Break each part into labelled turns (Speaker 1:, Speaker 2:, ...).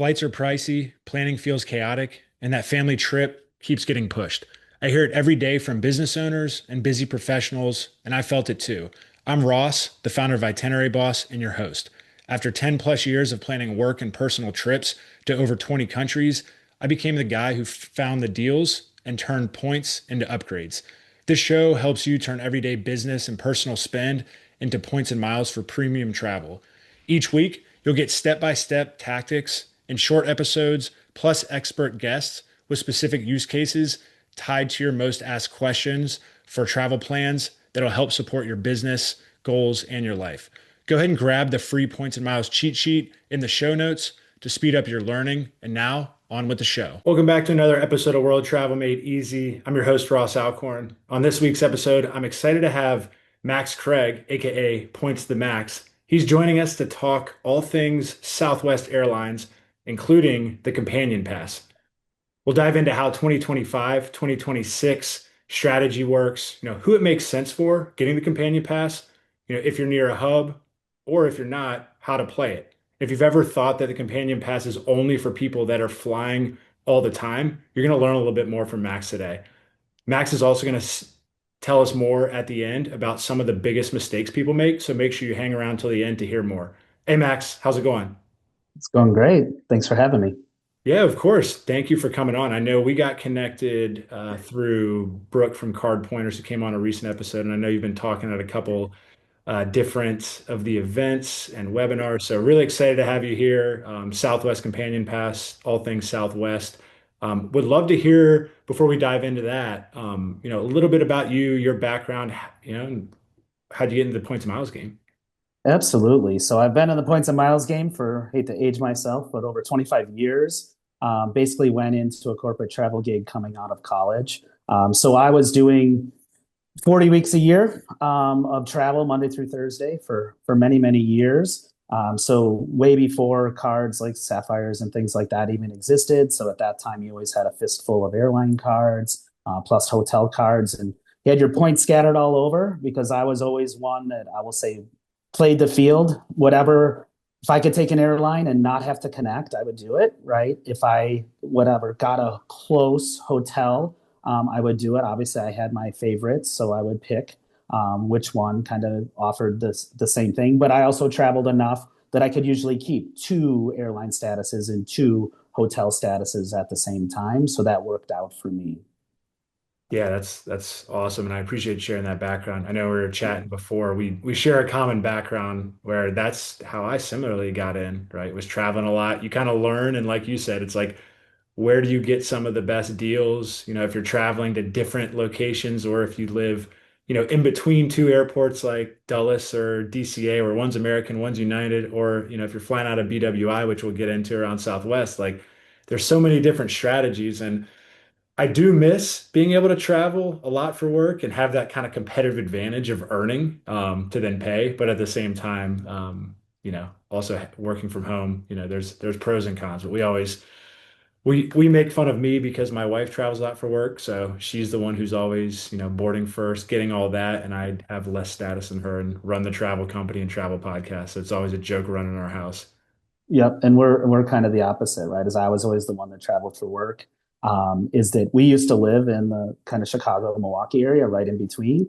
Speaker 1: Flights are pricey, planning feels chaotic, and that family trip keeps getting pushed. I hear it every day from business owners and busy professionals, and I felt it too. I'm Ross, the founder of Itinerary Boss and your host. After 10 plus years of planning work and personal trips to over 20 countries, I became the guy who found the deals and turned points into upgrades. This show helps you turn everyday business and personal spend into points and miles for premium travel. Each week, you'll get step by step tactics and short episodes, plus expert guests with specific use cases tied to your most asked questions for travel plans that'll help support your business, goals, and your life. Go ahead and grab the free Points and Miles cheat sheet in the show notes to speed up your learning. And now, on with the show. Welcome back to another episode of World Travel Made Easy. I'm your host, Ross Alcorn. On this week's episode, I'm excited to have Max Craig, aka Points the Max. He's joining us to talk all things Southwest Airlines, including the Companion Pass. We'll dive into how 2025, 2026 strategy works, who it makes sense for getting the Companion Pass, if you're near a hub, or if you're not, how to play it. If you've ever thought that the Companion Pass is only for people that are flying all the time, you're going to learn a little bit more from Max today. Max is also going to tell us more at the end about some of the biggest mistakes people make. So make sure you hang around till the end to hear more. Hey, Max, how's it going?
Speaker 2: It's going great. Thanks for having me.
Speaker 1: Yeah, of course. Thank you for coming on. I know we got connected through Brooke from Card Pointers who came on a recent episode, and I know you've been talking at a couple different of the events and webinars. So really excited to have you here. Southwest Companion Pass, all things Southwest. Would love to hear before we dive into that, a little bit about you, your background, and how'd you get into the points and miles game?
Speaker 2: Absolutely. So I've been in the points and miles game for, hate to age myself, but over 25 years. Basically went into a corporate travel gig coming out of college. So I was doing 40 weeks a year of travel Monday through Thursday for many, many years. So way before cards like Sapphires and things like that even existed. So at that time, you always had a fistful of airline cards, plus hotel cards, and you had your points scattered all over because I was always one that I will say played the field, whatever. If I could take an airline and not have to connect, I would do it, right? If I, whatever, got a close hotel, I would do it. Obviously, I had my favorites, so I would pick which one kind of offered the same thing. But I also traveled enough that I could usually keep two airline statuses and two hotel statuses at the same time. So that worked out for me.
Speaker 1: Yeah, that's awesome, and I appreciate sharing that background. I know we were chatting before. We share a common background where that's how I similarly got in, right? Was traveling a lot. You kind of learn, and like you said, it's like where do you get some of the best deals? If you're traveling to different locations or if you live, in between two airports like Dulles or DCA, where one's American, one's United, or, if you're flying out of BWI, which we'll get into around Southwest, like there's so many different strategies. And I do miss being able to travel a lot for work and have that kind of competitive advantage of earning to then pay. But at the same time, also working from home, there's pros and cons. But we make fun of me because my wife travels a lot for work, so she's the one who's always, boarding first, getting all that, and I have less status than her and run the travel company and travel podcast. So it's always a joke running our house.
Speaker 2: Yep, and we're kind of the opposite, right? As I was always the one that traveled for work. Is that we used to live in the kind of Chicago, Milwaukee area, right in between.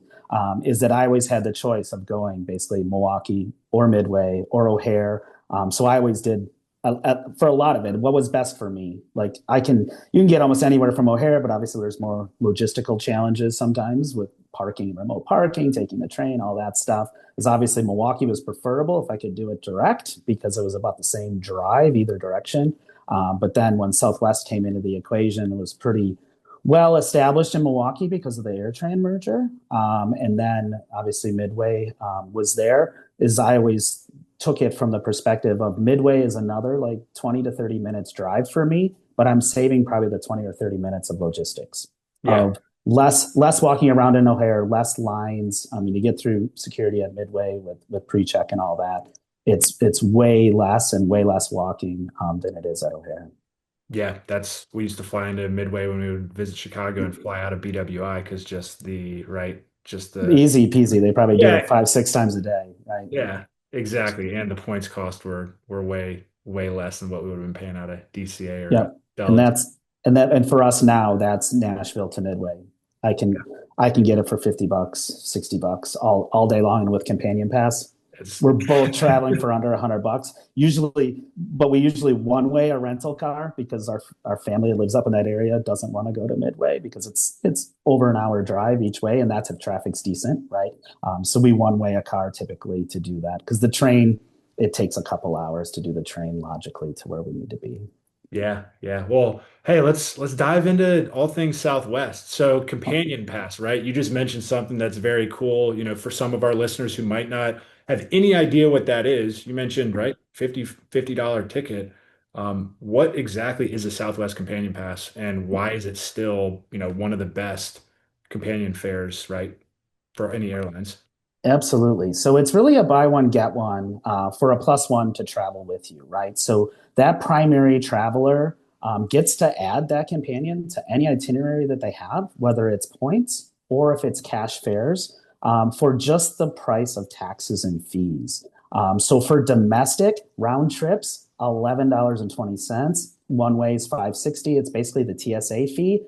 Speaker 2: Is that I always had the choice of going basically Milwaukee or Midway or O'Hare. So I always did for a lot of it. What was best for me? Like you can get almost anywhere from O'Hare, but obviously there's more logistical challenges sometimes with parking, remote parking, taking the train, all that stuff. Because obviously Milwaukee was preferable if I could do it direct because it was about the same drive either direction. But then when Southwest came into the equation, it was pretty well established in Milwaukee because of the AirTran merger. And then obviously Midway was there. Is I always took it from the perspective of Midway is another like 20 to 30 minutes drive for me, but I'm saving probably the 20 or 30 minutes of logistics
Speaker 1: Yeah.
Speaker 2: of less walking around in O'Hare, less lines. I mean, you get through security at Midway with pre-check and all that. It's way less and way less walking than it is at O'Hare.
Speaker 1: Yeah, we used to fly into Midway when we would visit Chicago and fly out of BWI because just the,
Speaker 2: Easy peasy. They probably do
Speaker 1: yeah,
Speaker 2: it 5, 6 times a day, right?
Speaker 1: yeah, exactly. And the points cost were way way less than what we would have been paying out of DCA or
Speaker 2: Yep. And
Speaker 1: Dulles.
Speaker 2: that's and for us now, that's Nashville to Midway. I can I can get it for $50, $60 all day long, and with companion pass.
Speaker 1: It's
Speaker 2: We're both traveling for under $100 usually, but we usually one way a rental car because our family that lives up in that area doesn't want to go to Midway because it's over an hour drive each way, and that's if traffic's decent, right? So we one way a car typically to do that because the train, it takes a couple hours to do the train logically to where we need to be.
Speaker 1: yeah, yeah. Well, hey, let's dive into all things Southwest. So companion pass, right? You just mentioned something that's very cool, for some of our listeners who might not have any idea what that is. You mentioned, right, $50 ticket. What exactly is a Southwest companion pass and why is it still, one of the best companion fares, right, for any airlines?
Speaker 2: Absolutely. So it's really a buy one, get one for a plus one to travel with you, right? So that primary traveler gets to add that companion to any itinerary that they have, whether it's points or if it's cash fares, for just the price of taxes and fees. So for domestic round trips, $11.20. One way is 560. It's basically the TSA fee.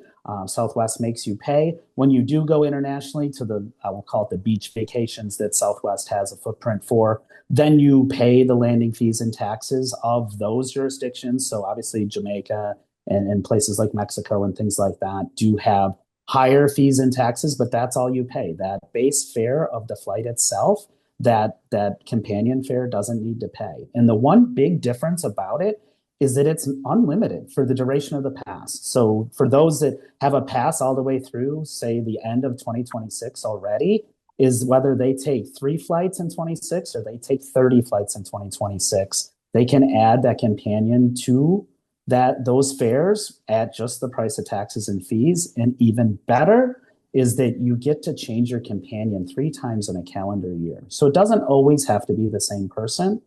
Speaker 2: Southwest makes you pay. When you do go internationally to I will call it the beach vacations that Southwest has a footprint for, then you pay the landing fees and taxes of those jurisdictions. So obviously Jamaica and places like Mexico and things like that do have higher fees and taxes, but that's all you pay. That base fare of the flight itself, that companion fare doesn't need to pay. And the one big difference about it is that it's unlimited for the duration of the pass. So for those that have a pass all the way through, say the end of 2026 already, is whether they take 3 flights in 26 or they take 30 flights in 2026, they can add that companion to those fares at just the price of taxes and fees. And even better is that you get to change your companion 3 times in a calendar year. So it doesn't always have to be the same person.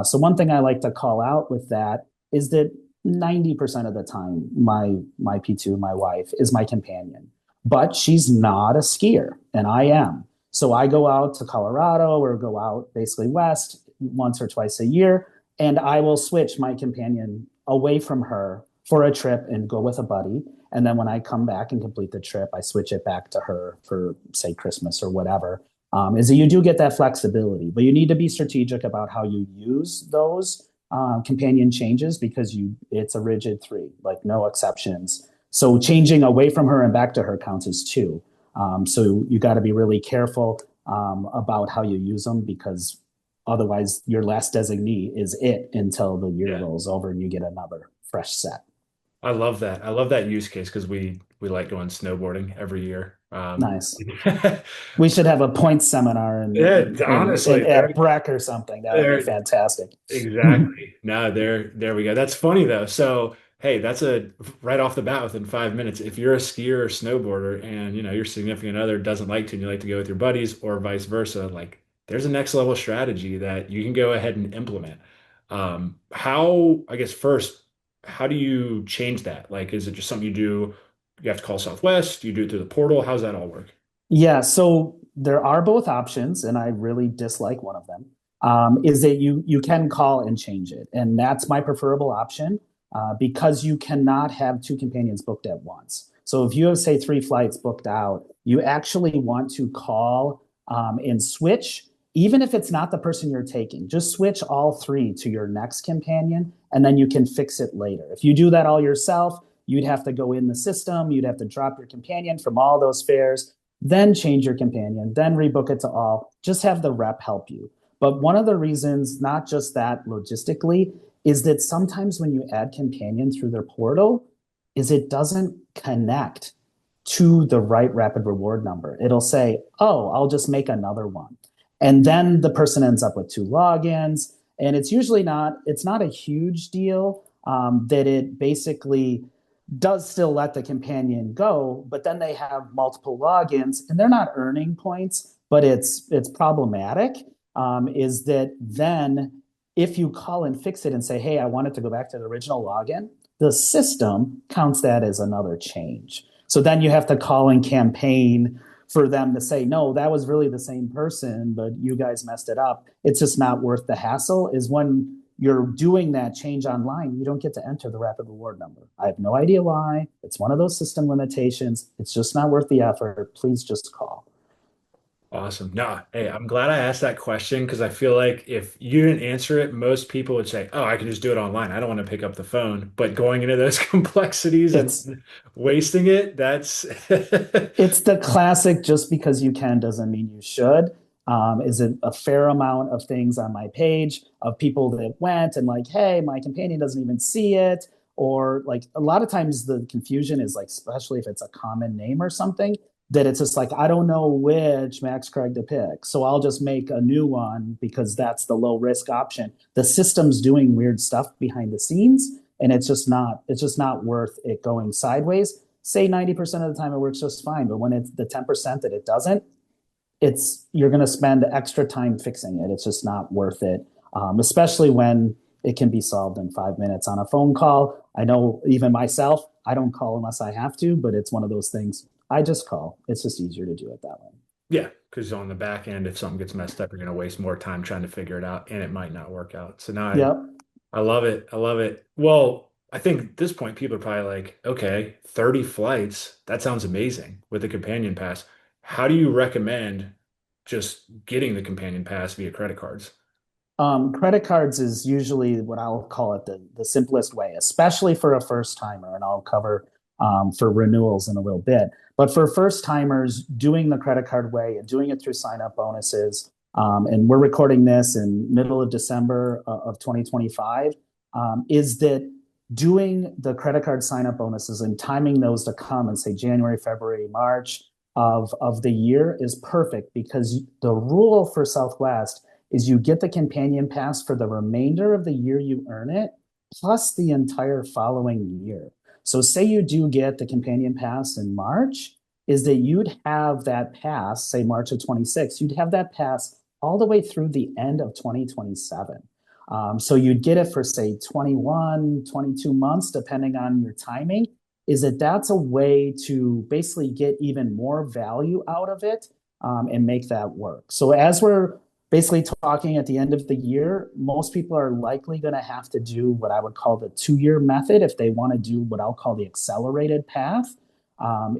Speaker 2: So one thing I like to call out with that is that 90% of the time, my P2, my wife, is my companion. But she's not a skier, and I am. So I go out to Colorado or go out basically west once or twice a year, and I will switch my companion away from her for a trip and go with a buddy. And then when I come back and complete the trip, I switch it back to her for, say, Christmas or whatever. Is that you do get that flexibility, but you need to be strategic about how you use those companion changes because it's a rigid 3, like no exceptions. So changing away from her and back to her counts as 2. So you got to be really careful about how you use them because otherwise your last designee is it until the year
Speaker 1: Yeah.
Speaker 2: rolls over and you get another fresh set.
Speaker 1: I love that. I love that use case because we like going snowboarding every year.
Speaker 2: Nice. We should have a points seminar
Speaker 1: Yeah, honestly,
Speaker 2: at Breck or something. That would be
Speaker 1: there
Speaker 2: fantastic.
Speaker 1: exactly. No, there we go. That's funny though. So, hey, that's a right off the bat within 5 minutes. If you're a skier or snowboarder and your significant other doesn't like to and you like to go with your buddies or vice versa, like there's a next level strategy that you can go ahead and implement. How, I guess first, how do you change that? Like, is it just something you have to call Southwest, you do it through the portal? How's that all work?
Speaker 2: Yeah, so there are both options, and I really dislike one of them. Is that you can call and change it, and that's my preferable option because you cannot have 2 companions booked at once. So if you have say 3 flights booked out, you actually want to call and switch, even if it's not the person you're taking. Just switch all 3 to your next companion, and then you can fix it later. If you do that all yourself, you'd have to go in the system, you'd have to drop your companion from all those fares, then change your companion, then rebook it to all. Just have the rep help you. But one of the reasons, not just that logistically, is that sometimes when you add companion through their portal, is it doesn't connect to the right rapid reward number. It'll say, oh, I'll just make another one. And then the person ends up with 2 logins. And it's not a huge deal that it basically does still let the companion go, but then they have multiple logins and they're not earning points, but it's problematic. Is that then if you call and fix it and say, hey, I want it to go back to the original login, the system counts that as another change. So then you have to call and campaign for them to say, no, that was really the same person, but you guys messed it up. It's just not worth the hassle. Is when you're doing that change online, you don't get to enter the rapid reward number. I have no idea why. It's one of those system limitations. It's just not worth the effort. Please just call.
Speaker 1: Awesome. No, hey, I'm glad I asked that question because I feel like if you didn't answer it, most people would say, "Oh, I can just do it online. I don't want to pick up the phone." But going into those complexities
Speaker 2: It's
Speaker 1: and wasting it, that's
Speaker 2: it's the classic just because you can doesn't mean you should. Is it a fair amount of things on my page of people that went and like, hey, my companion doesn't even see it? Or like a lot of times the confusion is like, especially if it's a common name or something, that it's just like, I don't know which Max Craig to pick. So I'll just make a new one because that's the low risk option. The system's doing weird stuff behind the scenes, and it's just not worth it going sideways. Say 90% of the time it works just fine, but when it's the 10% that it doesn't, it's you're going to spend extra time fixing it. It's just not worth it, especially when it can be solved in 5 minutes on a phone call. I know even myself, I don't call unless I have to, but it's one of those things. I just call. It's just easier to do it that way.
Speaker 1: yeah, because on the back end, if something gets messed up, you're going to waste more time trying to figure it out, and it might not work out. So now
Speaker 2: Yep.
Speaker 1: I love it. I love it. Well, I think at this point, people are probably like, okay, 30 flights. That sounds amazing with the companion pass. How do you recommend just getting the companion pass via credit cards?
Speaker 2: Credit cards is usually what I'll call it the simplest way, especially for a first timer, and I'll cover for renewals in a little bit. But for first timers, doing the credit card way and doing it through sign up bonuses, and we're recording this in middle of December of 2025, is that doing the credit card sign up bonuses and timing those to come and say January, February, March of the year is perfect because the rule for Southwest is you get the companion pass for the remainder of the year you earn it, plus the entire following year. So say you do get the companion pass in March, is that you'd have that pass, say March of 26, you'd have that pass all the way through the end of 2027. So you'd get it for say 21, 22 months, depending on your timing. Is that that's a way to basically get even more value out of it and make that work. So as we're basically talking at the end of the year, most people are likely going to have to do what I would call the 2 year method if they want to do what I'll call the accelerated path.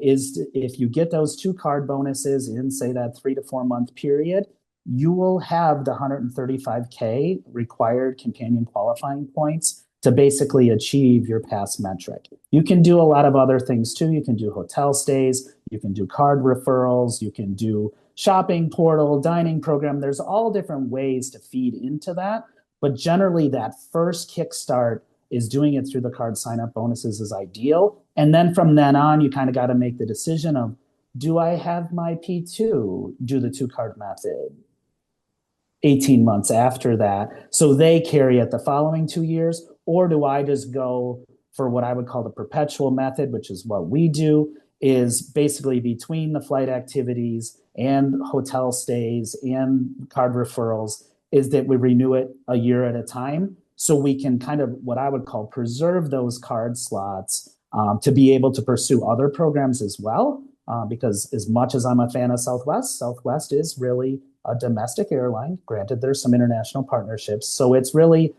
Speaker 2: Is if you get those two card bonuses in, say, that 3 to 4 month period, you will have the 135K required companion qualifying points to basically achieve your pass metric. You can do a lot of other things too. You can do hotel stays, you can do card referrals, you can do shopping portal, dining program. There's all different ways to feed into that. But generally, that first kickstart is doing it through the card sign up bonuses is ideal. And then from then on, you kind of got to make the decision of do I have my P2 do the two card method 18 months after that? So they carry it the following 2 years. Or do I just go for what I would call the perpetual method, which is what we do, is basically between the flight activities and hotel stays and card referrals, is that we renew it a year at a time. So we can kind of what I would call preserve those card slots to be able to pursue other programs as well. Because as much as I'm a fan of Southwest, Southwest is really a domestic airline. Granted, there's some international partnerships. So it's really,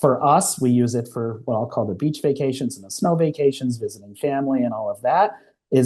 Speaker 2: for us, we use it for what I'll call the beach vacations and the snow vacations, visiting family and all of that.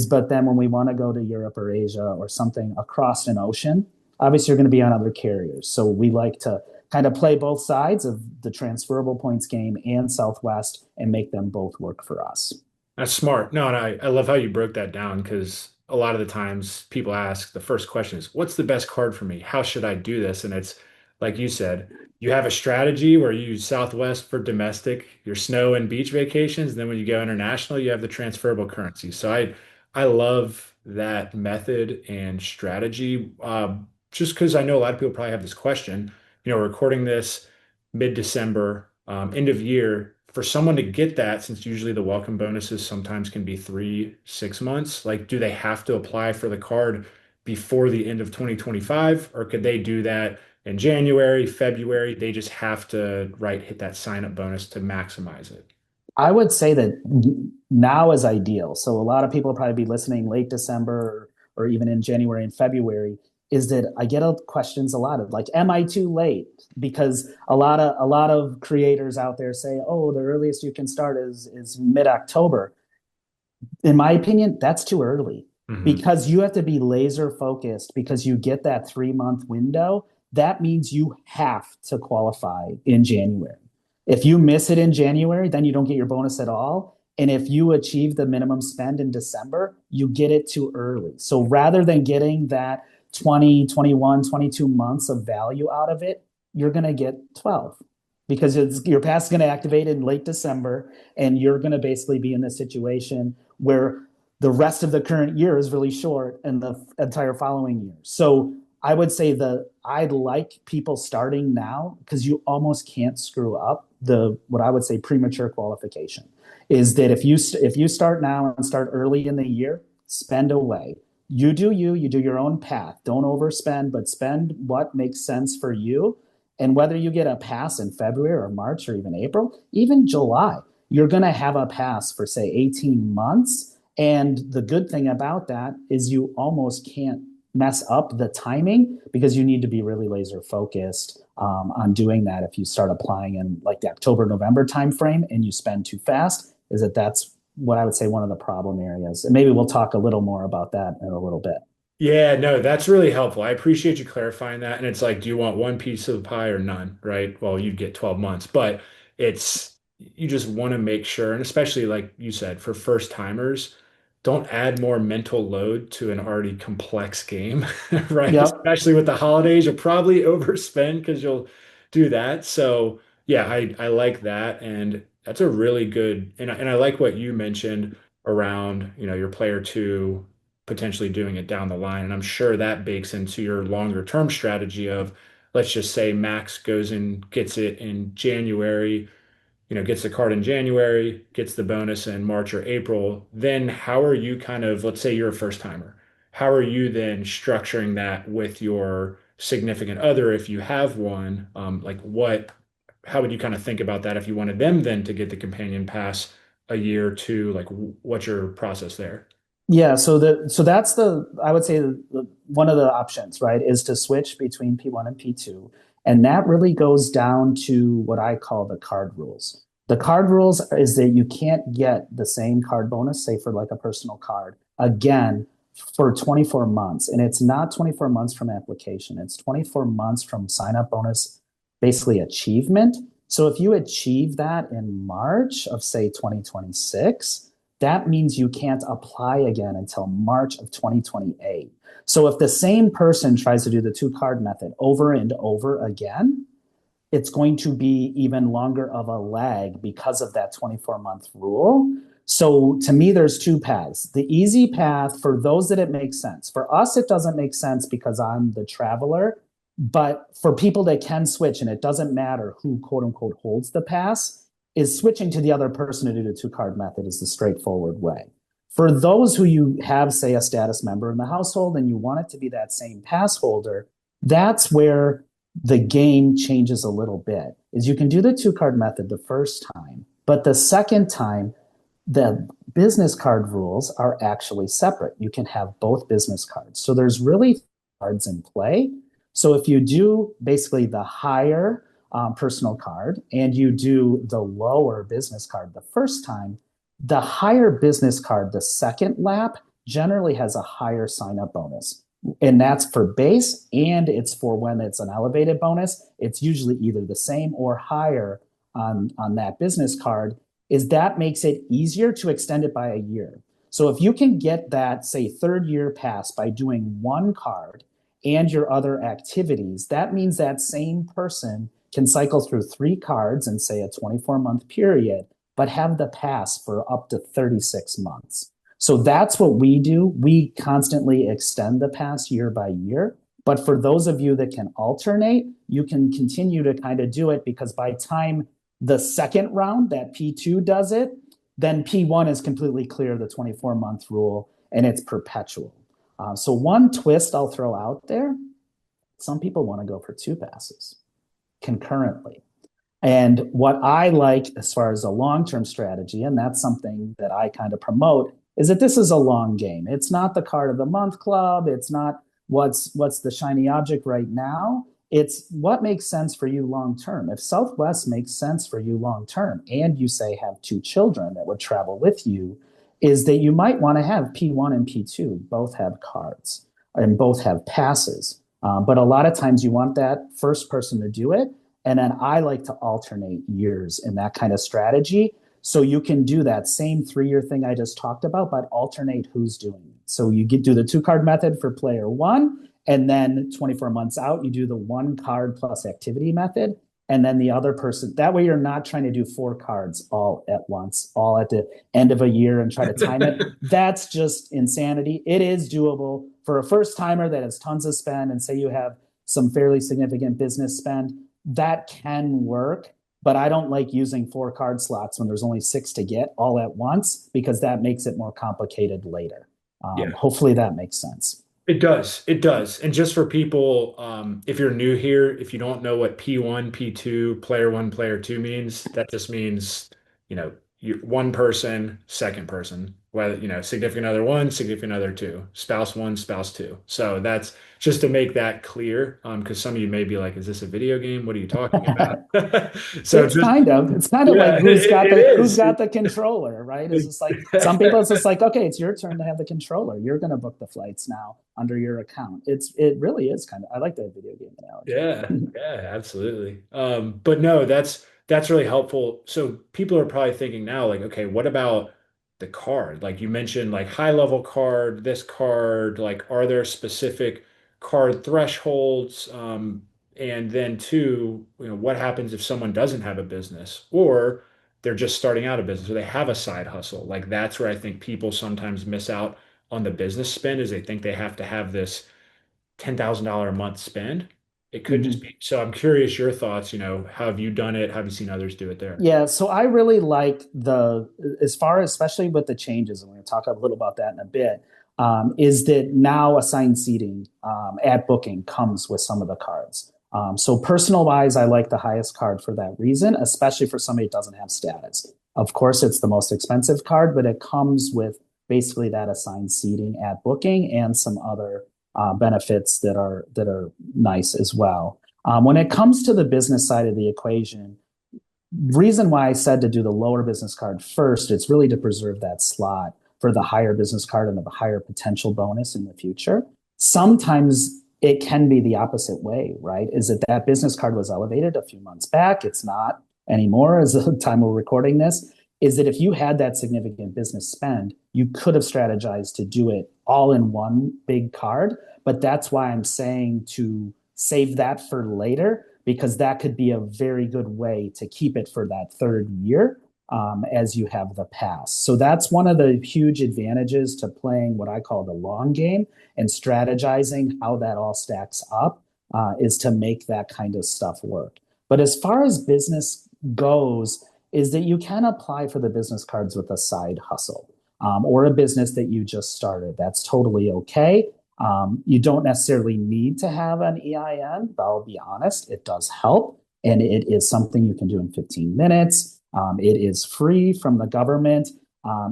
Speaker 2: But then when we want to go to Europe or Asia or something across an ocean, obviously you're going to be on other carriers. So we like to kind of play both sides of the transferable points game and Southwest and make them both work for us.
Speaker 1: That's smart. No, and I love how you broke that down because a lot of the times people ask the first question is, what's the best card for me? How should I do this? And it's like you said, you have a strategy where you use Southwest for domestic, your snow and beach vacations. And then when you go international, you have the transferable currency. So I love that method and strategy. Just because I know a lot of people probably have this question, recording this mid-December, end of year, for someone to get that, since usually the welcome bonuses sometimes can be 3, 6 months, like do they have to apply for the card before the end of 2025, or could they do that in January, February? They just have to, right, hit that sign up bonus to maximize it.
Speaker 2: I would say that now is ideal. So a lot of people will probably be listening late December or even in January and February. is that I get questions a lot of like, am I too late? Because a lot of creators out there say, oh, the earliest you can start is mid-October. In my opinion, that's too early
Speaker 1: Hmm.
Speaker 2: because you have to be laser focused because you get that 3 month window. That means you have to qualify in January. If you miss it in January, then you don't get your bonus at all. And if you achieve the minimum spend in December, you get it too early. So rather than getting that 20, 21, 22 months of value out of it, you're going to get 12 because your pass is going to activate in late December and you're going to basically be in this situation where the rest of the current year is really short and the entire following year. So I would say that I'd like people starting now because you almost can't screw up the what I would say premature qualification is that if you start now and start early in the year, spend away. You do your own path. Don't overspend, but spend what makes sense for you. And whether you get a pass in February or March or even April, even July, you're going to have a pass for say 18 months. And the good thing about that is you almost can't mess up the timing because you need to be really laser focused on doing that. If you start applying in like the October, November timeframe and you spend too fast, that's what I would say one of the problem areas. And maybe we'll talk a little more about that in a little bit.
Speaker 1: Yeah, no, that's really helpful. I appreciate you clarifying that. And it's like, do you want one piece of the pie or none? Right? Well, you'd get 12 months, but it's, you just want to make sure, and especially like you said, for first timers, don't add more mental load to an already complex game, right?
Speaker 2: Yep.
Speaker 1: Especially with the holidays, you'll probably overspend because you'll do that. So, yeah, I like that. And that's a really good, and I like what you mentioned around, your player two potentially doing it down the line. And I'm sure that bakes into your longer term strategy of, let's just say Max goes and gets it in January, gets the card in January, gets the bonus in March or April. Then how are you kind of, let's say you're a first timer, how are you then structuring that with your significant other if you have one? Like how would you kind of think about that if you wanted them then to get the companion pass a year or two? Like what's your process there?
Speaker 2: Yeah, so that's the I would say one of the options, right, is to switch between P1 and P2, and that really goes down to what I call the card rules. The card rules is that you can't get the same card bonus, say for like a personal card, again for 24 months, and it's not 24 months from application; it's 24 months from sign up bonus, basically achievement. So if you achieve that in March of say 2026 that means you can't apply again until March of 2028. So if the same person tries to do the two card method over and over again, it's going to be even longer of a lag because of that 24-month rule. So to me, there's two paths. The easy path for those that it makes sense. For us, it doesn't make sense because I'm the traveler. But for people that can switch, and it doesn't matter who quote unquote holds the pass, is switching to the other person to do the two card method is the straightforward way. For those who you have, say, a status member in the household and you want it to be that same pass holder, that's where the game changes a little bit. Is you can do the two card method the first time, but the second time, the business card rules are actually separate. You can have both business cards. So there's really cards in play. So if you do basically the higher personal card and you do the lower business card the first time, the higher business card, the second lap, generally has a higher sign up bonus. And that's for base and it's for when it's an elevated bonus. It's usually either the same or higher on that business card. Is that makes it easier to extend it by a year. So if you can get that, say, third year pass by doing one card and your other activities, that means that same person can cycle through three cards in, say, a 24-month period, but have the pass for up to 36 months. So that's what we do. We constantly extend the pass year by year. But for those of you that can alternate, you can continue to kind of do it because by time the second round that P2 does it, then P1 is completely clear, the 24-month rule, and it's perpetual. So one twist I'll throw out there, some people want to go for two passes concurrently. And what I like as far as a long-term strategy, and that's something that I kind of promote, is that this is a long game. It's not the card of the month club. It's not what's the shiny object right now. It's what makes sense for you long term. If Southwest makes sense for you long term, and you say have two children that would travel with you, is that you might want to have P1 and P2 both have cards and both have passes. But a lot of times you want that first person to do it. And then I like to alternate years in that kind of strategy. So you can do that same 3 year thing I just talked about, but alternate who's doing it. So you do the 2 card method for player one, and then 24 months out, you do the 1 card plus activity method. And then the other person, that way you're not trying to do 4 cards all at once, all at the end of a year and try to time it. That's just insanity. It is doable for a first timer that has tons of spend, and say you have some fairly significant business spend, that can work. But I don't like using 4 card slots when there's only 6 to get all at once, because that makes it more complicated later.
Speaker 1: Yeah.
Speaker 2: Hopefully that makes sense.
Speaker 1: It does. It does. And just for people, if you're new here, if you don't know what P1, P2, player one, player two means, that just means, you one person, second person, whether, significant other one, significant other two, spouse one, spouse two. So that's just to make that clear, because some of you may be like, is this a video game? What are you talking about? So just,
Speaker 2: It's kind of like
Speaker 1: yeah, it
Speaker 2: who's
Speaker 1: is.
Speaker 2: got the controller, right? It's just like some people, it's just like, okay, it's your turn to have the controller. You're going to book the flights now under your account. It really is kind of, I like that video game
Speaker 1: Yeah,
Speaker 2: analogy.
Speaker 1: yeah, absolutely. But no, that's really helpful. So people are probably thinking now, like, okay, what about the card? Like you mentioned, like high level card, this card, like are there specific card thresholds? And then two, what happens if someone doesn't have a business or they're just starting out a business or they have a side hustle? Like that's where I think people sometimes miss out on the business spend is they think they have to have this $10,000 a month spend. It could just
Speaker 2: Mhm.
Speaker 1: be. So I'm curious your thoughts, how have you done it? How have you seen others do it there?
Speaker 2: Yeah, so I really like as far as, especially with the changes, and we're going to talk a little about that in a bit, is that now assigned seating at booking comes with some of the cards. So personal wise, I like the highest card for that reason, especially for somebody that doesn't have status. Of course, it's the most expensive card, but it comes with basically that assigned seating at booking and some other benefits that are nice as well. When it comes to the business side of the equation, reason why I said to do the lower business card first, it's really to preserve that slot for the higher business card and the higher potential bonus in the future. Sometimes it can be the opposite way, right? Is that that business card was elevated a few months back? It's not anymore as the time we're recording this. Is that if you had that significant business spend, you could have strategized to do it all in one big card. But that's why I'm saying to save that for later, because that could be a very good way to keep it for that third year as you have the pass. So that's one of the huge advantages to playing what I call the long game and strategizing how that all stacks up is to make that kind of stuff work. But as far as business goes, is that you can apply for the business cards with a side hustle or a business that you just started. That's totally okay. You don't necessarily need to have an EIN, but I'll be honest, it does help. And it is something you can do in 15 minutes. It is free from the government.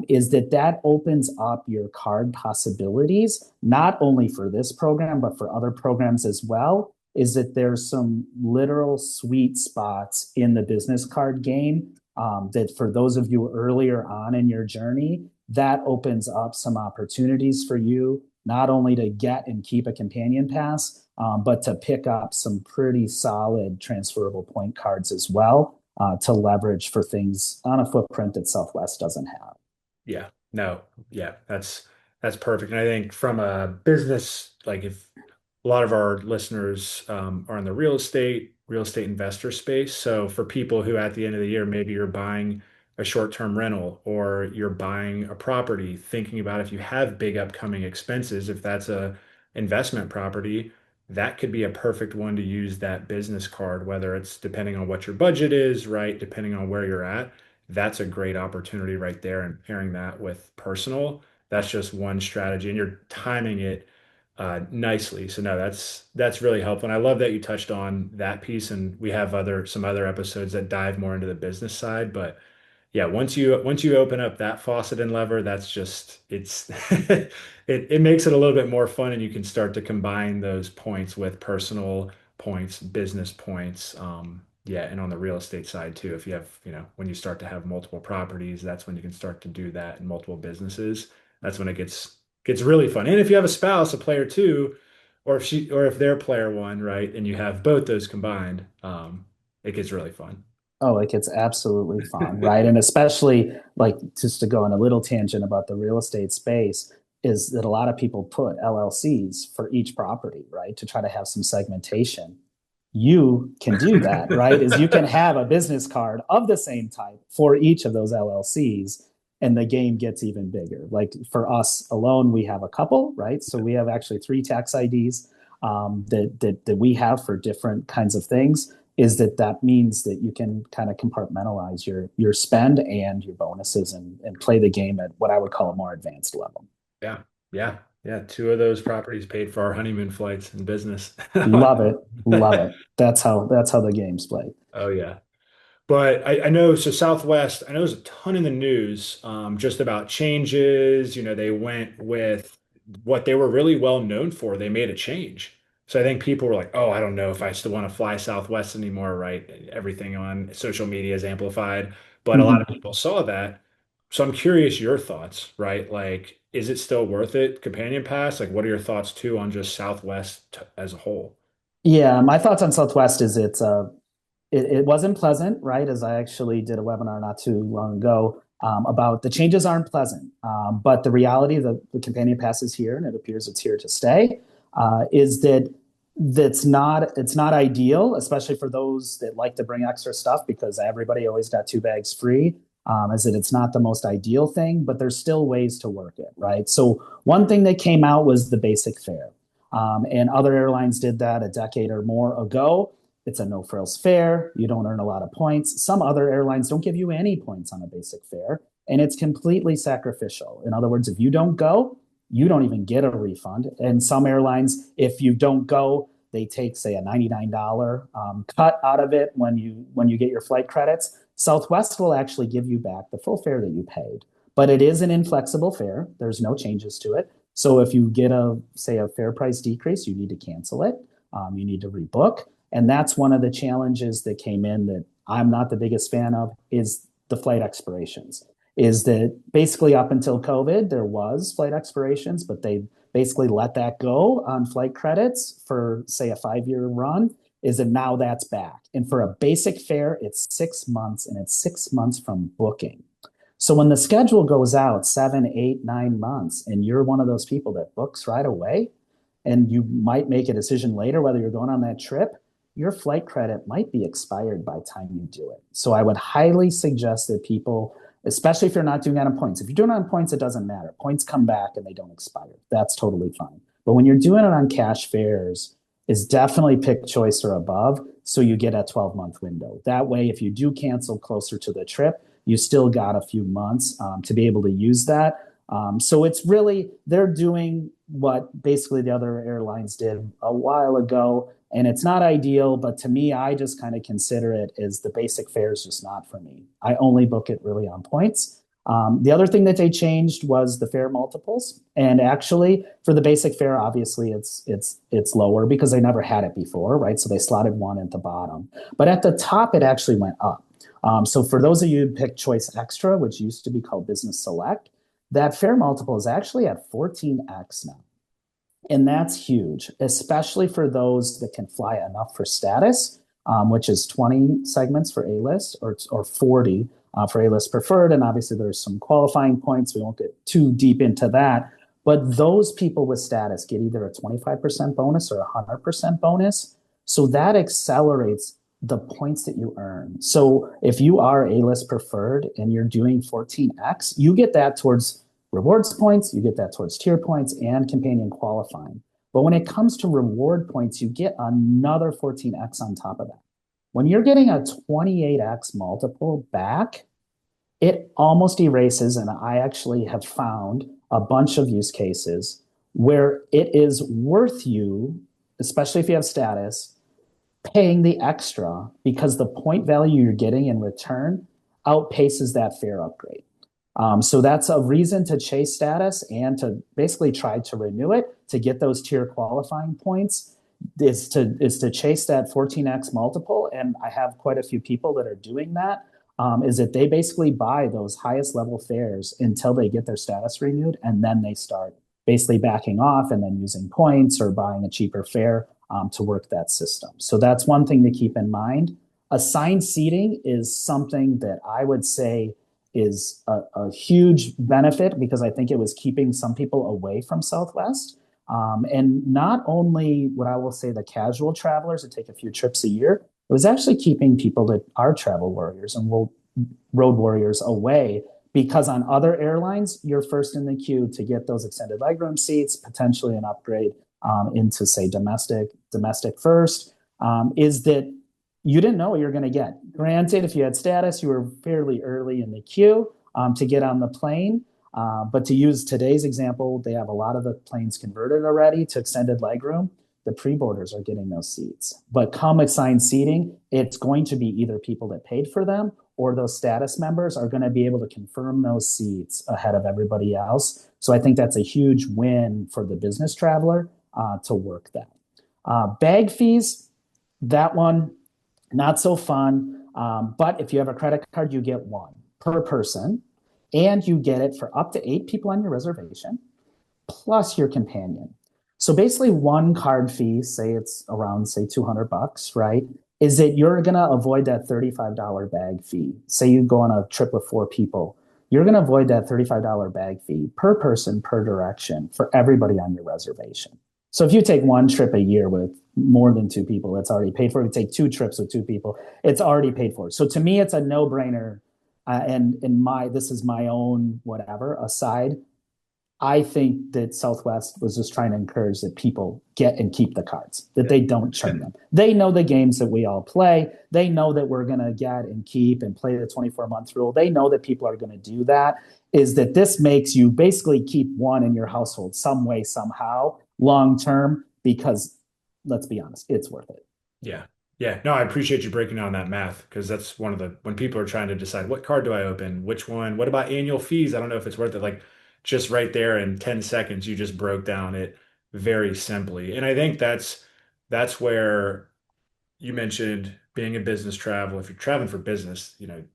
Speaker 2: Is that opens up your card possibilities, not only for this program, but for other programs as well. Is that there's some literal sweet spots in the business card game that for those of you earlier on in your journey, that opens up some opportunities for you not only to get and keep a companion pass, but to pick up some pretty solid transferable point cards as well to leverage for things on a footprint that Southwest doesn't have.
Speaker 1: Yeah, no, yeah, that's perfect. And I think from a business, like if a lot of our listeners are in the real estate investor space. So for people who at the end of the year, maybe you're buying a short-term rental or you're buying a property, thinking about if you have big upcoming expenses, if that's a investment property, that could be a perfect one to use that business card, whether it's depending on what your budget is, right? Depending on where you're at. That's a great opportunity right there. And pairing that with personal, that's just one strategy. And you're timing it nicely. So no, that's really helpful. And I love that you touched on that piece. And we have some other episodes that dive more into the business side. But yeah, once you open up that faucet and lever, that's just it's it makes it a little bit more fun, and you can start to combine those points with personal points, business points. Yeah, and on the real estate side too, if you have, when you start to have multiple properties, that's when you can start to do that in multiple businesses. That's when it gets really fun. And if you have a spouse, a player two, or if they're player one, right, and you have both those combined, it gets really fun.
Speaker 2: Oh, like it's absolutely fun, right? And especially like just to go on a little tangent about the real estate space is that a lot of people put LLCs for each property, right? To try to have some segmentation. You can do that, right? Is you can have a business card of the same type for each of those LLCs and the game gets even bigger. Like for us alone, we have a couple, right? So we have actually three tax IDs that we have for different kinds of things is that means that you can kind of compartmentalize your spend and your bonuses and play the game at what I would call a more advanced level.
Speaker 1: Yeah, yeah, yeah. Two of those properties paid for our honeymoon flights in business.
Speaker 2: Love it, love it. That's how the game's played.
Speaker 1: Oh yeah. But I know, so Southwest, I know there's a ton in the news, just about changes. They went with what they were really well known for. They made a change. So I think people were like, oh, I don't know if I still want to fly Southwest anymore, right? Everything on social media is amplified. But a lot of
Speaker 2: Mhm.
Speaker 1: people saw that. So I'm curious your thoughts, right? Like, is it still worth it, Companion Pass? Like, what are your thoughts too on just Southwest as a whole?
Speaker 2: Yeah, my thoughts on Southwest is it wasn't pleasant, right? As I actually did a webinar not too long ago about the changes aren't pleasant, but the reality that the companion pass is here and it appears it's here to stay is that it's not ideal, especially for those that like to bring extra stuff because everybody always got two bags free. Is that it's not the most ideal thing, but there's still ways to work it, right? So one thing that came out was the basic fare, and other airlines did that a decade or more ago. It's a no frills fare. You don't earn a lot of points. Some other airlines don't give you any points on a basic fare, and it's completely sacrificial. In other words, if you don't go, you don't even get a refund. And some airlines, if you don't go, they take, say, a $99 cut out of it when you get your flight credits. Southwest will actually give you back the full fare that you paid, but it is an inflexible fare. There's no changes to it. So if you get a fare price decrease, you need to cancel it. You need to rebook. And that's one of the challenges that came in that I'm not the biggest fan of is the flight expirations. Is that basically up until COVID, there was flight expirations, but they basically let that go on flight credits for, say, a 5-year run. Is that now that's back. And for a basic fare, it's 6 months and it's 6 months from booking. So when the schedule goes out 7, 8, 9 months, and you're one of those people that books right away, and you might make a decision later whether you're going on that trip, your flight credit might be expired by the time you do it. So I would highly suggest that people, especially if you're not doing it on points, if you're doing it on points, it doesn't matter. Points come back and they don't expire. That's totally fine. But when you're doing it on cash fares, is definitely pick choice or above. So you get a 12-month window. That way, if you do cancel closer to the trip, you still got a few months to be able to use that. So it's really, they're doing what basically the other airlines did a while ago. And it's not ideal, but to me, I just kind of consider it as the basic fare is just not for me. I only book it really on points. The other thing that they changed was the fare multiples, and actually for the basic fare, obviously it's lower because they never had it before, right? So they slotted one at the bottom, but at the top it actually went up. So for those of you who pick Choice Extra, which used to be called Business Select, that fare multiple is actually at 14x now. And that's huge, especially for those that can fly enough for status, which is 20 segments for A-list or 40 for A-list preferred. And obviously there's some qualifying points. We won't get too deep into that. But those people with status get either a 25% bonus or a 100% bonus. So that accelerates the points that you earn. So if you are A-list preferred and you're doing 14x, you get that towards rewards points, you get that towards tier points and companion qualifying. But when it comes to reward points, you get another 14x on top of that. When you're getting a 28x multiple back, it almost erases, and I actually have found a bunch of use cases where it is worth you, especially if you have status, paying the extra because the point value you're getting in return outpaces that fare upgrade. So that's a reason to chase status and to basically try to renew it to get those tier qualifying points is to chase that 14x multiple. And I have quite a few people that are doing that. Is that they basically buy those highest level fares until they get their status renewed, and then they start basically backing off and then using points or buying a cheaper fare to work that system. So that's one thing to keep in mind. Assigned seating is something that I would say is a huge benefit because I think it was keeping some people away from Southwest. And not only what I will say the casual travelers that take a few trips a year, it was actually keeping people that are travel warriors and road warriors away because on other airlines, you're first in the queue to get those extended legroom seats, potentially an upgrade into, say, domestic first, is that you didn't know what you're going to get. Granted, if you had status, you were fairly early in the queue to get on the plane. But to use today's example, they have a lot of the planes converted already to extended legroom. The pre-boarders are getting those seats. But come assigned seating, it's going to be either people that paid for them or those status members are going to be able to confirm those seats ahead of everybody else. So I think that's a huge win for the business traveler to work that. Bag fees, that one, not so fun. But if you have a credit card, you get one per person. And you get it for up to 8 people on your reservation, plus your companion. So basically one card fee, say it's around, say, $200, right? Is that you're going to avoid that $35 bag fee. Say you go on a trip with 4 people. You're going to avoid that $35 bag fee per person, per direction for everybody on your reservation. So if you take one trip a year with more than 2 people, it's already paid for. If you take 2 trips with 2 people, it's already paid for. So to me, it's a no-brainer. And this is my own whatever aside. I think that Southwest was just trying to encourage that people get and keep the cards, that they don't churn them. They know the games that we all play. They know that we're going to get and keep and play the 24-month rule. They know that people are going to do that. Is that this makes you basically keep one in your household some way, somehow, long term, because let's be honest, it's worth it.
Speaker 1: Yeah. Yeah. No, I appreciate you breaking down that math because that's one of the when people are trying to decide what card do I open, which one, what about annual fees? I don't know if it's worth it. Like just right there in 10 seconds, you just broke down it very simply. And I think that's where you mentioned being a business travel. If you're traveling for business,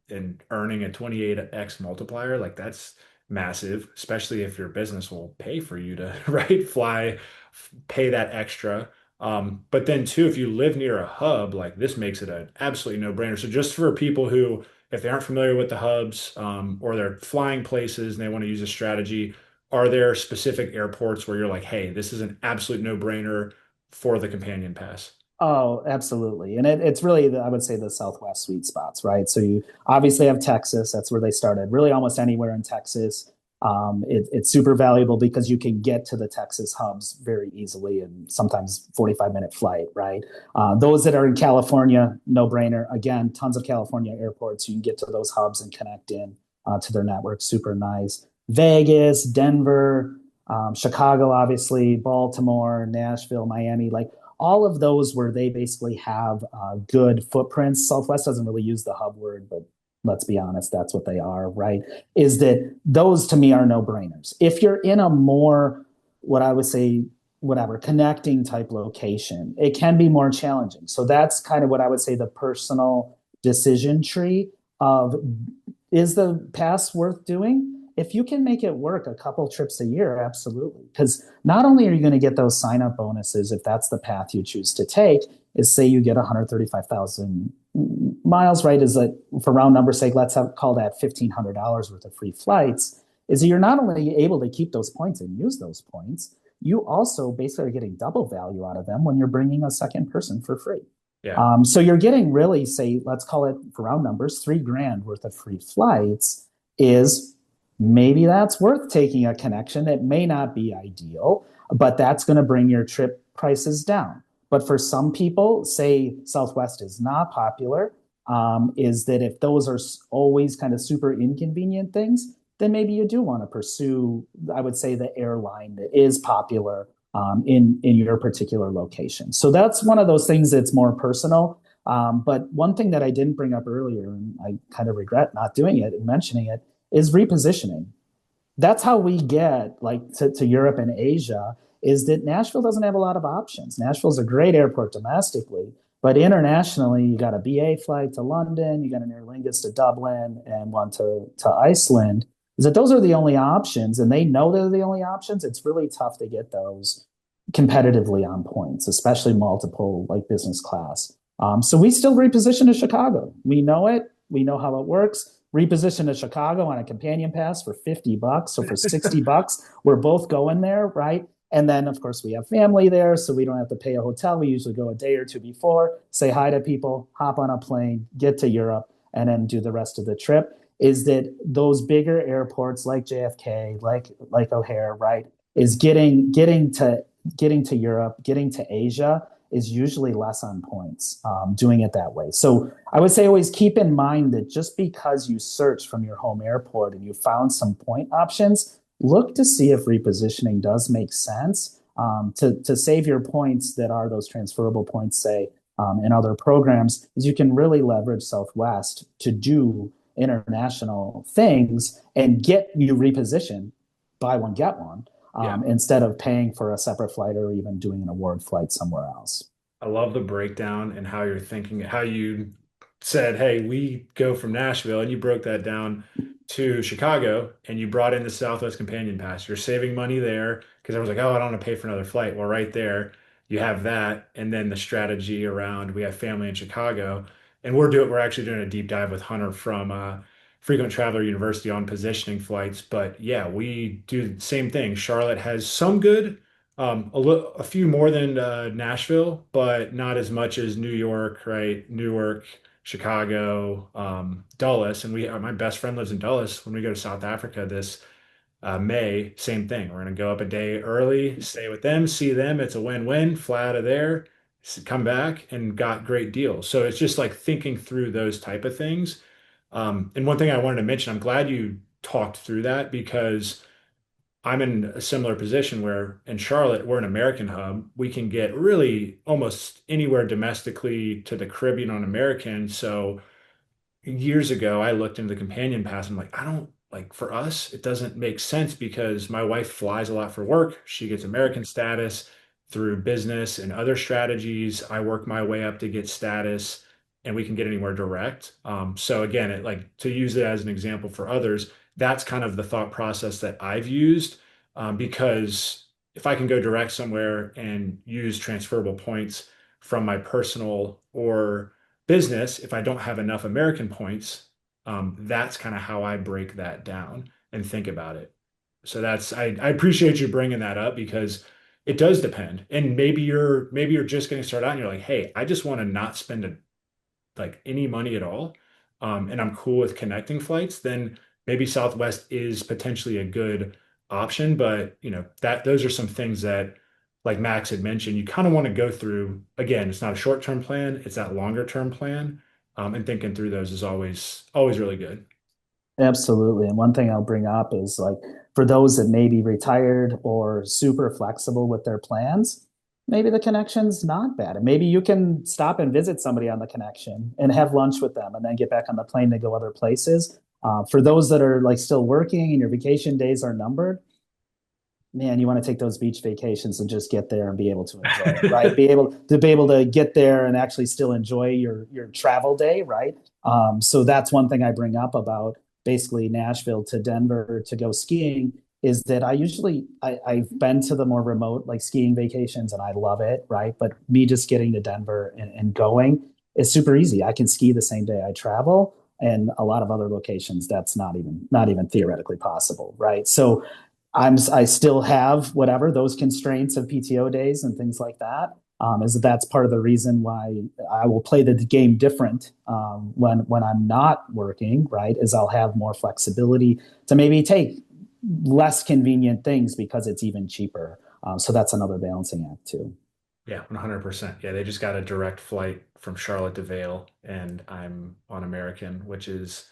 Speaker 1: and earning a 28x multiplier, like that's massive, especially if your business will pay for you to, right, fly, pay that extra. But then too, if you live near a hub, like this makes it an absolutely no-brainer. So just for people who, if they aren't familiar with the hubs, or they're flying places and they want to use a strategy, are there specific airports where you're like, hey, this is an absolute no-brainer for the companion pass?
Speaker 2: Oh, absolutely. And it's really, I would say, the Southwest sweet spots, right? So you obviously have Texas. That's where they started. Really almost anywhere in Texas. It's super valuable because you can get to the Texas hubs very easily and sometimes 45-minute flight, right? Those that are in California, no brainer. Again, tons of California airports. You can get to those hubs and connect in to their network. Super nice. Vegas, Denver, Chicago, obviously, Baltimore, Nashville, Miami, like all of those where they basically have good footprints. Southwest doesn't really use the hub word, but let's be honest, that's what they are, right? Is that those to me are no brainers. If you're in a more, what I would say, whatever, connecting type location, it can be more challenging. So that's kind of what I would say the personal decision tree of is the pass worth doing? If you can make it work a couple trips a year, absolutely. Because not only are you going to get those sign up bonuses if that's the path you choose to take, is say you get 135,000 miles, right? Is that for round number sake, call that $1,500 worth of free flights. Is that you're not only able to keep those points and use those points, you also basically are getting double value out of them when you're bringing a second person for free.
Speaker 1: Yeah.
Speaker 2: So you're getting really, say, let's call it for round numbers, $3,000 worth of free flights is maybe that's worth taking a connection that may not be ideal, but that's going to bring your trip prices down. But for some people, say Southwest is not popular, is that if those are always kind of super inconvenient things, then maybe you do want to pursue, I would say, the airline that is popular in your particular location. So that's one of those things that's more personal. But one thing that I didn't bring up earlier, and I kind of regret not doing it and mentioning it, is repositioning. That's how we get like to Europe and Asia, is that Nashville doesn't have a lot of options. Nashville's a great airport domestically, but internationally, you got a BA flight to London, you got an Aer Lingus to Dublin, and one to Iceland. Is that those are the only options, and they know they're the only options. It's really tough to get those competitively on points, especially multiple like business class. So we still reposition to Chicago. We know it. We know how it works. Reposition to Chicago on a companion pass for $50. So for $60, we're both going there, right? And then, of course, we have family there, so we don't have to pay a hotel. We usually go a day or two before, say hi to people, hop on a plane, get to Europe, and then do the rest of the trip. Is that those bigger airports like JFK, like O'Hare, right? Is getting to Europe, getting to Asia is usually less on points doing it that way. So I would say always keep in mind that just because you search from your home airport and you found some point options, look to see if repositioning does make sense to save your points that are those transferable points, say, in other programs, is you can really leverage Southwest to do international things and get you repositioned, buy one, get one,
Speaker 1: Yeah.
Speaker 2: instead of paying for a separate flight or even doing an award flight somewhere else.
Speaker 1: I love the breakdown and how you're thinking, how you said, hey, we go from Nashville, and you broke that down to Chicago, and you brought in the Southwest Companion Pass. You're saving money there because I was like, oh, I don't want to pay for another flight. Well, right there, you have that. And then the strategy around we have family in Chicago, and we're actually doing a deep dive with Hunter from Frequent Traveler University on positioning flights. But yeah, we do the same thing. Charlotte has some good. A few more than Nashville, but not as much as New York, right? Newark, Chicago, Dulles, and my best friend lives in Dulles. When we go to South Africa this May, same thing. We're gonna go up a day early, stay with them, see them. It's a win-win. Fly out of there, come back, and got great deals. So it's just like thinking through those type of things. And one thing I wanted to mention, I'm glad you talked through that because I'm in a similar position where in Charlotte, we're an American hub. We can get really almost anywhere domestically to the Caribbean on American. So years ago, I looked into the companion pass. I'm like, I don't like for us, it doesn't make sense because my wife flies a lot for work. She gets American status through business and other strategies. I work my way up to get status and we can get anywhere direct. So again, it like to use it as an example for others, that's kind of the thought process that I've used because if I can go direct somewhere and use transferable points from my personal or business, if I don't have enough American points, that's kind of how I break that down and think about it. So I appreciate you bringing that up because it does depend. And maybe you're just going to start out and you're like, hey, I just want to not spend like any money at all, and I'm cool with connecting flights. Then maybe Southwest is potentially a good option. But that those are some things that like Max had mentioned, you kind of want to go through. Again, it's not a short-term plan, it's that longer term plan. And thinking through those is always really good.
Speaker 2: Absolutely. And one thing I'll bring up is like for those that may be retired or super flexible with their plans, maybe the connection's not bad. And maybe you can stop and visit somebody on the connection and have lunch with them and then get back on the plane to go other places. For those that are like still working and your vacation days are numbered, man, you want to take those beach vacations and just get there and be able to enjoy it, right? Be able to get there and actually still enjoy your travel day, right? So that's one thing I bring up about basically Nashville to Denver to go skiing is that I've been to the more remote like skiing vacations and I love it, right? But me just getting to Denver and going is super easy. I can ski the same day I travel, and a lot of other locations that's not even theoretically possible, right? So I still have whatever those constraints of PTO days and things like that. Is that's part of the reason why I will play the game different when I'm not working, right? Is I'll have more flexibility to maybe take less convenient things because it's even cheaper. So that's another balancing act too.
Speaker 1: Yeah, 100%. Yeah, they just got a direct flight from Charlotte to Vail, and I'm on American, which is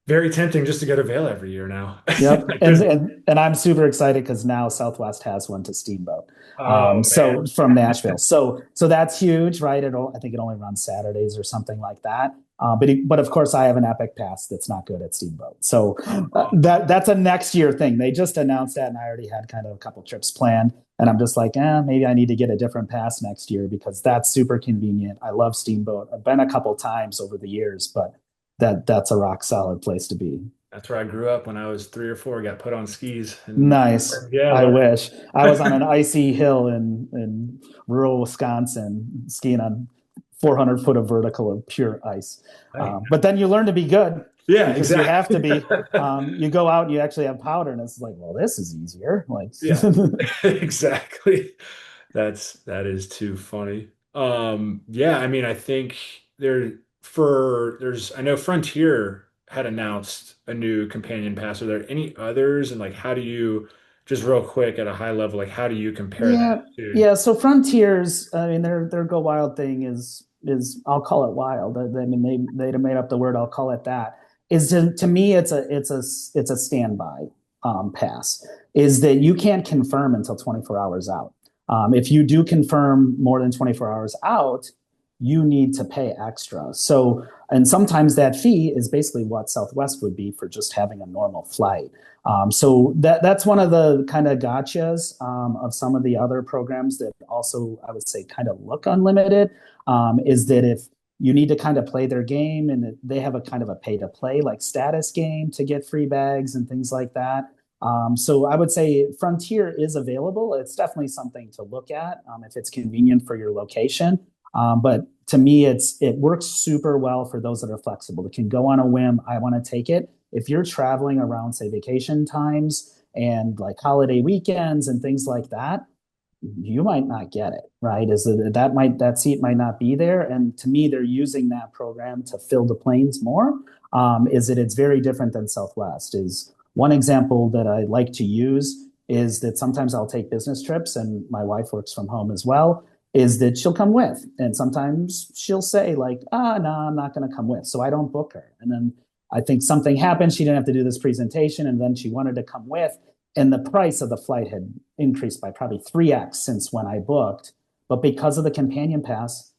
Speaker 1: Very tempting just to go to Vail every year now.
Speaker 2: Yep.
Speaker 1: Like there's,
Speaker 2: And I'm super excited because now Southwest has one to Steamboat.
Speaker 1: oh
Speaker 2: So
Speaker 1: man.
Speaker 2: from Nashville. So that's huge, right? I think it only runs Saturdays or something like that. But of course I have an Epic Pass that's not good at Steamboat. So
Speaker 1: Oh,
Speaker 2: that's a next year thing. They just announced that and I already had kind of a couple trips planned. And I'm just like, maybe I need to get a different pass next year because that's super convenient. I love Steamboat. I've been a couple times over the years, but that's a rock solid place to be.
Speaker 1: that's where I grew up when I was 3 or 4, got put on skis and
Speaker 2: Nice.
Speaker 1: yeah,
Speaker 2: I
Speaker 1: learned.
Speaker 2: wish. I was on an icy hill in rural Wisconsin skiing on 400 foot of vertical of pure ice.
Speaker 1: Hey.
Speaker 2: But then you learn to be good
Speaker 1: Yeah,
Speaker 2: because you have to
Speaker 1: exactly.
Speaker 2: be. You go out and you actually have powder, and it's like, well, this is easier. Like,
Speaker 1: Yeah, exactly. That is too funny. Yeah, I mean, I think there's I know Frontier had announced a new companion pass. Are there any others? And like how do you just real quick at a high level, like how do you compare that
Speaker 2: yeah,
Speaker 1: to?
Speaker 2: yeah. So Frontiers, I mean, their Go Wild thing is I'll call it wild. I mean, they'd have made up the word. I'll call it that. Is to me, it's a standby pass. Is that you can't confirm until 24 hours out. If you do confirm more than 24 hours out, you need to pay extra. So, and sometimes that fee is basically what Southwest would be for just having a normal flight. So that's one of the kind of gotchas of some of the other programs that also I would say kind of look unlimited. Is that if you need to kind of play their game and they have a kind of a pay to play like status game to get free bags and things like that. So I would say Frontier is available. It's definitely something to look at if it's convenient for your location. But to me, it works super well for those that are flexible. That can go on a whim. I want to take it. If you're traveling around, say, vacation times and like holiday weekends and things like that, you might not get it, right? Is that seat might not be there, and to me, they're using that program to fill the planes more. Is that it's very different than Southwest. Is one example that I like to use is that sometimes I'll take business trips, and my wife works from home as well. Is that she'll come with, and sometimes she'll say like, no, I'm not going to come with, so I don't book her, and then I think something happened. She didn't have to do this presentation, and then she wanted to come with, and the price of the flight had increased by probably 3x since when I booked. But because of the companion pass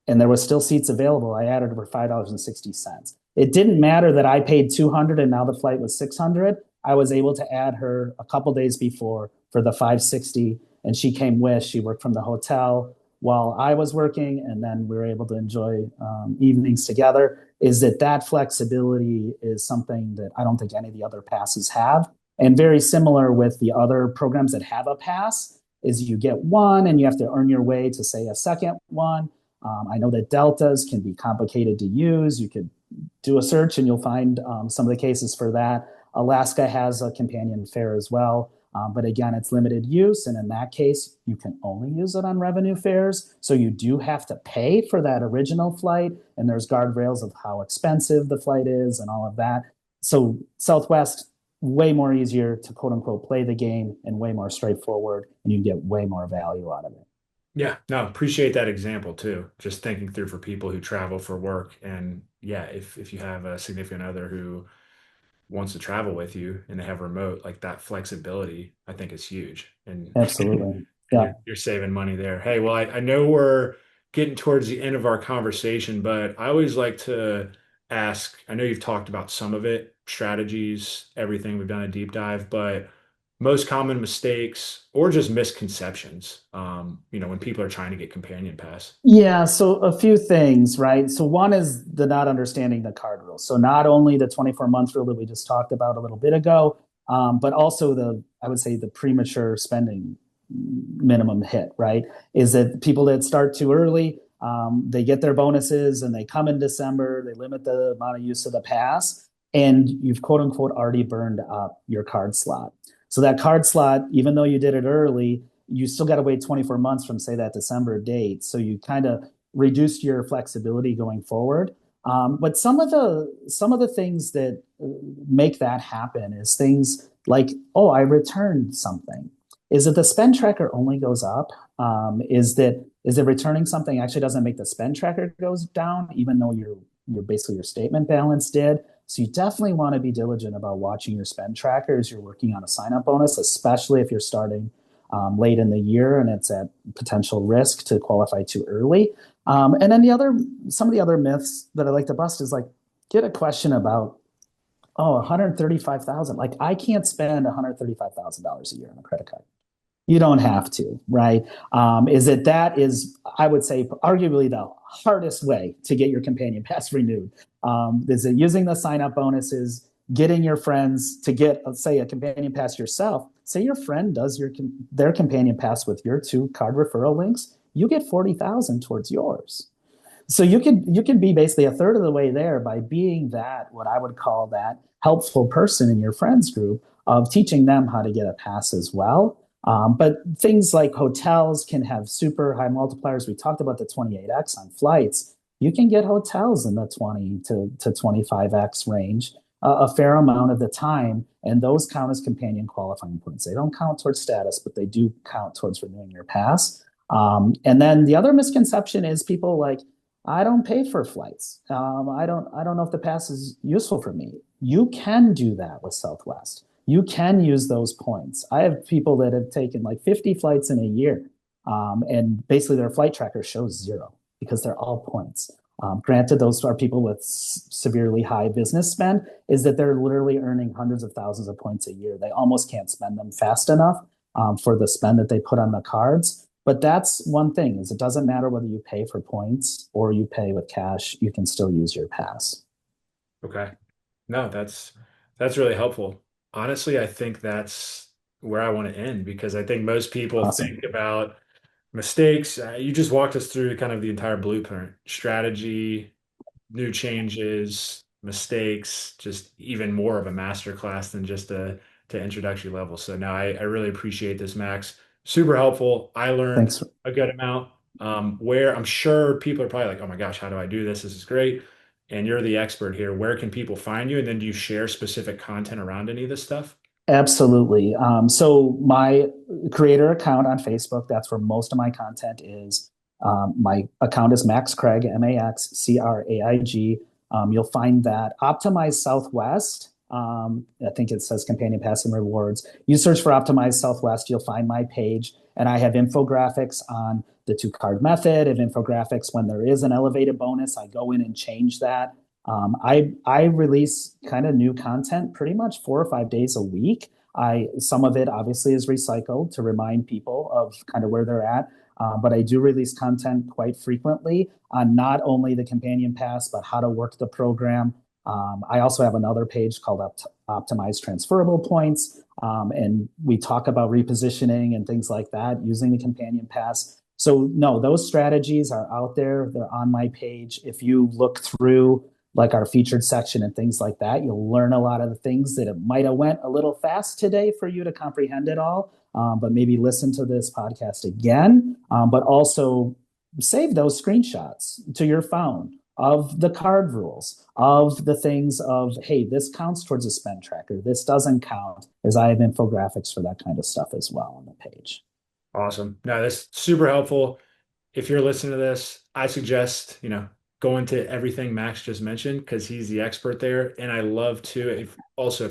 Speaker 2: and there was still seats available, I added over $5.60. It didn't matter that I paid 200 and now the flight was 600. I was able to add her a couple days before for the 560 and she came with, she worked from the hotel while I was working and then we were able to enjoy evenings together. Is that flexibility is something that I don't think any of the other passes have. And very similar with the other programs that have a pass is you get one and you have to earn your way to say a second one. I know that deltas can be complicated to use. You could do a search and you'll find some of the cases for that. Alaska has a companion fare as well. But again, it's limited use. And in that case, you can only use it on revenue fares. So you do have to pay for that original flight. And there's guardrails of how expensive the flight is and all of that. So Southwest, way more easier to quote unquote play the game and way more straightforward. And you get way more value out of it.
Speaker 1: Yeah, no, appreciate that example too. Just thinking through for people who travel for work and yeah, if you have a significant other who wants to travel with you and they have remote, like that flexibility, I think is huge. And
Speaker 2: Absolutely.
Speaker 1: and
Speaker 2: Yeah.
Speaker 1: you're saving money there. Hey, well, I know we're getting towards the end of our conversation, but I always like to ask, I know you've talked about some of it, strategies, everything. We've done a deep dive, but most common mistakes or just misconceptions, when people are trying to get companion pass.
Speaker 2: Yeah, so a few things, right? So one is the not understanding the card rules. So not only the 24-month rule that we just talked about a little bit ago, but also I would say the premature spending minimum hit, right? Is that people that start too early, they get their bonuses and they come in December, they limit the amount of use of the pass, and you've quote unquote already burned up your card slot. So that card slot, even though you did it early, you still got to wait 24 months from say that December date. So you kind of reduced your flexibility going forward. But some of the things that make that happen is things like, oh, I returned something. Is it the spend tracker only goes up? Is it returning something actually doesn't make the spend tracker goes down, even though your basically your statement balance did? So you definitely want to be diligent about watching your spend tracker as you're working on a sign up bonus, especially if you're starting late in the year and it's at potential risk to qualify too early. And then some of the other myths that I like to bust is like, get a question about, oh, 135,000. Like I can't spend $135,000 a year on a credit card. You don't have to, right? That is, I would say, arguably the hardest way to get your companion pass renewed. Is it using the sign up bonuses, getting your friends to get, let's say, a companion pass yourself? Say your friend does their companion pass with your two card referral links, you get 40,000 towards yours. So you can be basically a third of the way there by being that, what I would call that helpful person in your friends group of teaching them how to get a pass as well. But things like hotels can have super high multipliers. We talked about the 28x on flights. You can get hotels in the 20 to 25x range a fair amount of the time. And those count as companion qualifying points. They don't count towards status, but they do count towards renewing your pass. And then the other misconception is people like, I don't pay for flights. I don't know if the pass is useful for me. You can do that with Southwest. You can use those points. I have people that have taken like 50 flights in a year, and basically their flight tracker shows zero because they're all points. Granted, those are people with severely high business spend, is that they're literally earning hundreds of thousands of points a year. They almost can't spend them fast enough for the spend that they put on the cards. But that's one thing, is it doesn't matter whether you pay for points or you pay with cash, you can still use your pass.
Speaker 1: Okay. No, that's really helpful. Honestly, I think that's where I want to end because I think most people
Speaker 2: Awesome.
Speaker 1: think about mistakes. You just walked us through kind of the entire blueprint, strategy, new changes, mistakes, just even more of a master class than just a to introductory level. So now I really appreciate this, Max. Super helpful. I learned
Speaker 2: Thanks.
Speaker 1: a good amount. Where I'm sure people are probably like, oh my gosh, how do I do this? This is great. And you're the expert here. Where can people find you? And then do you share specific content around any of this stuff?
Speaker 2: Absolutely. So my creator account on Facebook, that's where most of my content is. My account is Max Craig, MaxCraig. You'll find that Optimize Southwest. I think it says Companion Pass and Rewards. You search for Optimize Southwest, you'll find my page, and I have infographics on the two card method. Of infographics when there is an elevated bonus, I go in and change that. I release kind of new content pretty much 4 or 5 days a week. Some of it obviously is recycled to remind people of kind of where they're at. But I do release content quite frequently on not only the companion pass, but how to work the program. I also have another page called Optimize Transferable Points. And we talk about repositioning and things like that using the companion pass. So, no, those strategies are out there. They're on my page. If you look through like our featured section and things like that, you'll learn a lot of the things that it might have went a little fast today for you to comprehend it all. But maybe listen to this podcast again, but also save those screenshots to your phone of the card rules, of the things of, hey, this counts towards a spend tracker. This doesn't count, as I have infographics for that kind of stuff as well on the page.
Speaker 1: Awesome. No, that's super helpful. If you're listening to this, I suggest, go into everything Max just mentioned because he's the expert there. And I love to, if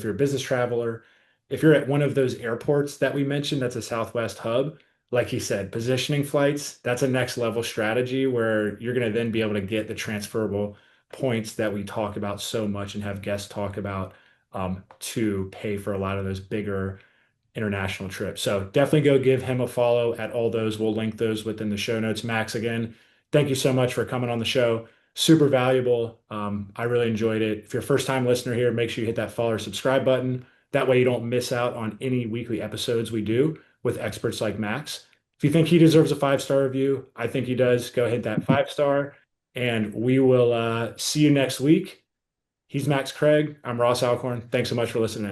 Speaker 1: you're a business traveler, if you're at one of those airports that we mentioned, that's a Southwest hub, like he said, positioning flights, that's a next level strategy where you're going to then be able to get the transferable points that we talk about so much and have guests talk about to pay for a lot of those bigger international trip. So definitely go give him a follow at all those. We'll link those within the show notes. Max, again, thank you so much for coming on the show. Super valuable. I really enjoyed it. If you're a first time listener here, make sure you hit that follow or subscribe button. That way you don't miss out on any weekly episodes we do with experts like Max. If you think he deserves a 5-star review, I think he does. Go hit that 5-star and we will see you next week. He's Max Craig. I'm Ross Alcorn. Thanks so much for listening.